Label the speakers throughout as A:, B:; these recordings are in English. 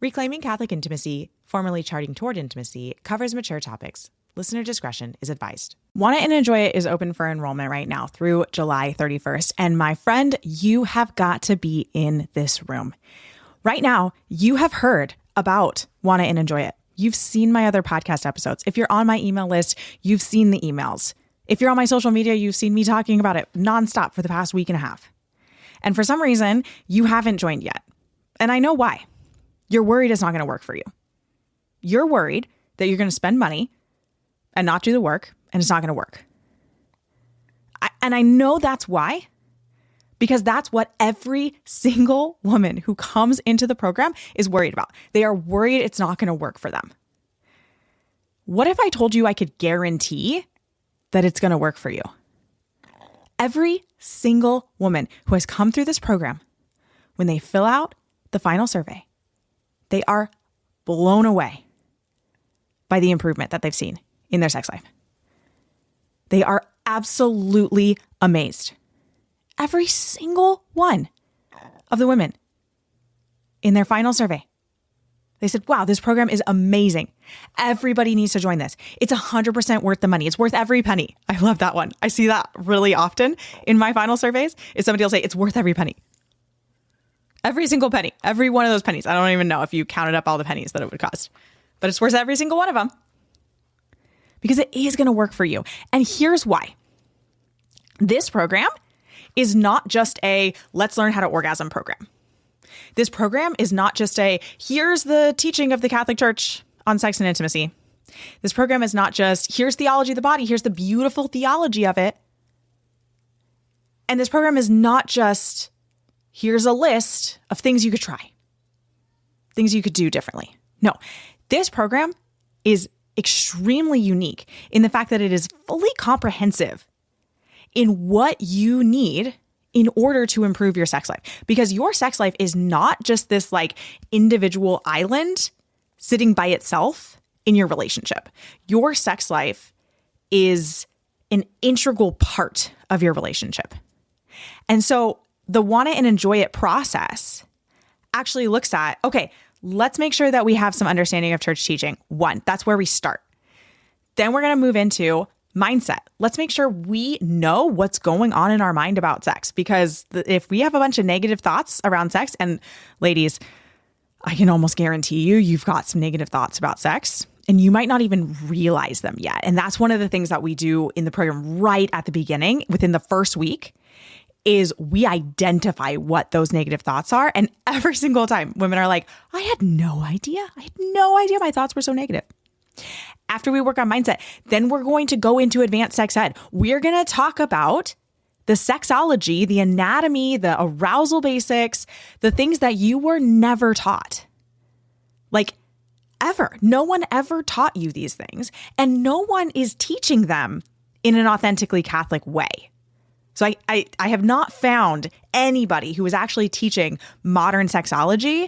A: Reclaiming Catholic Intimacy, formerly Charting Toward Intimacy, covers mature topics. Listener discretion is advised. Want It and Enjoy It is open for enrollment right now through July 31st. And my friend, you have got to be in this room. Right now, you have heard about Want It and Enjoy It. You've seen my other podcast episodes. If you're on my email list, you've seen the emails. If you're on my social media, you've seen me talking about it nonstop for the past week and a half. And for some reason, you haven't joined yet. And I know why. You're worried it's not going to work for you. You're worried that you're going to spend money and not do the work, and it's not going to work. And I know that's why, because that's what every single woman who comes into the program is worried about. They are worried it's not going to work for them. What if I told you I could guarantee that it's going to work for you? Every single woman who has come through this program, when they fill out the final survey, they are blown away by the improvement that they've seen in their sex life. They are absolutely amazed. Every single one of the women in their final survey, they said, wow, this program is amazing. Everybody needs to join this. It's 100% worth the money. It's worth every penny. I love that one. I see that really often in my final surveys is somebody will say it's worth every penny. Every single penny, every one of those pennies. I don't even know if you counted up all the pennies that it would cost, but it's worth every single one of them because it is going to work for you. And here's why. This program is not just a let's learn how to orgasm program. This program is not just a here's the teaching of the Catholic Church on sex and intimacy. This program is not just here's theology of the body, here's the beautiful theology of it. And this program is not just here's a list of things you could try, things you could do differently. No, this program is extremely unique in the fact that it is fully comprehensive in what you need in order to improve your sex life. Because your sex life is not just this like individual island sitting by itself in your relationship. Your sex life is an integral part of your relationship. And so the Want It and Enjoy It process actually looks at, okay, let's make sure that we have some understanding of church teaching. One, that's where we start. Then we're going to move into mindset. Let's make sure we know what's going on in our mind about sex, because if we have a bunch of negative thoughts around sex, and ladies, I can almost guarantee you've got some negative thoughts about sex and you might not even realize them yet. And that's one of the things that we do in the program right at the beginning, within the first week, is we identify what those negative thoughts are. And every single time women are like, I had no idea my thoughts were so negative. After we work on mindset, then we're going to go into advanced sex ed. We're going to talk about the sexology, the anatomy, the arousal basics, the things that you were never taught. Like ever. No one ever taught you these things, and no one is teaching them in an authentically Catholic way. So I have not found anybody who is actually teaching modern sexology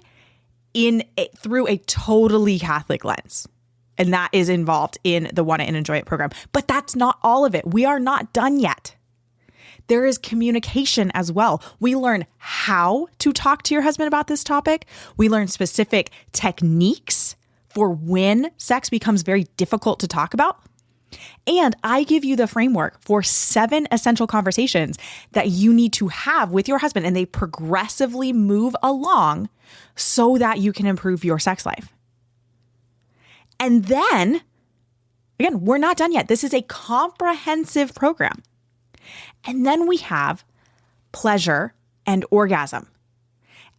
A: through a totally Catholic lens. And that is involved in the Want It and Enjoy It program. But that's not all of it. We are not done yet. There is communication as well. We learn how to talk to your husband about this topic. We learn specific techniques for when sex becomes very difficult to talk about. And I give you the framework for 7 essential conversations that you need to have with your husband, and they progressively move along so that you can improve your sex life. And then, again, we're not done yet. This is a comprehensive program. And then we have pleasure and orgasm,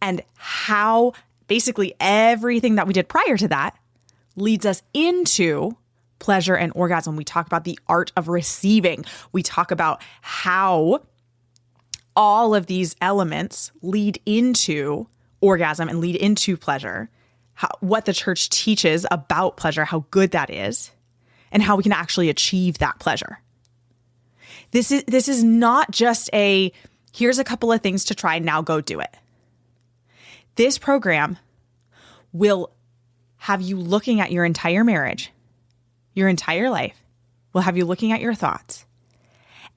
A: and how basically everything that we did prior to that leads us into pleasure and orgasm. We talk about the art of receiving. We talk about how all of these elements lead into orgasm and lead into pleasure, what the church teaches about pleasure, how good that is, and how we can actually achieve that pleasure. This is not just here's a couple of things to try, now go do it. This program will have you looking at your entire marriage, your entire life. Will have you looking at your thoughts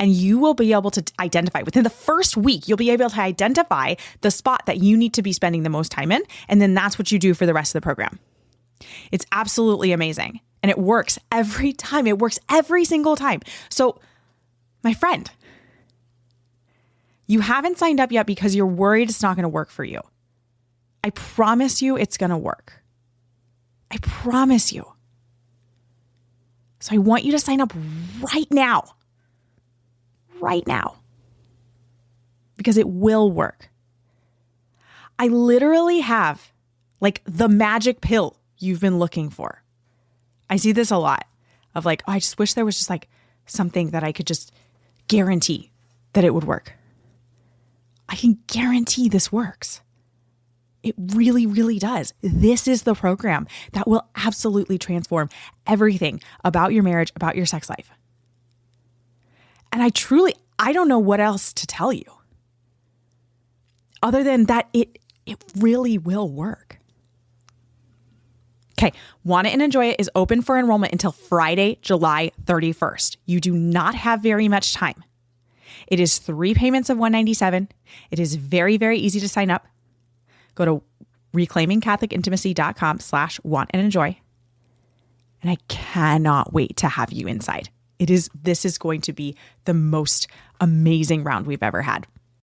A: And you will be able to identify within the first week, you'll be able to identify the spot that you need to be spending the most time in. And then that's what you do for the rest of the program. It's absolutely amazing. And it works every time. It works every single time. So, my friend, you haven't signed up yet because you're worried it's not going to work for you. I promise you it's going to work. I promise you. So I want you to sign up right now. Right now. Because it will work. I literally have like the magic pill you've been looking for. I see this a lot of like, oh, I just wish there was just like something that I could just guarantee that it would work. I can guarantee this works. It really, really does. This is the program that will absolutely transform everything about your marriage, about your sex life. And I don't know what else to tell you other than that it really will work. Okay, Want It and Enjoy It is open for enrollment until Friday, July 31st. You do not have very much time. It is 3 payments of $197. It is very, very easy to sign up. Go to reclaimingcatholicintimacy.com/want and enjoy. And I cannot wait to have you inside. This is going to be the most amazing round we've ever had.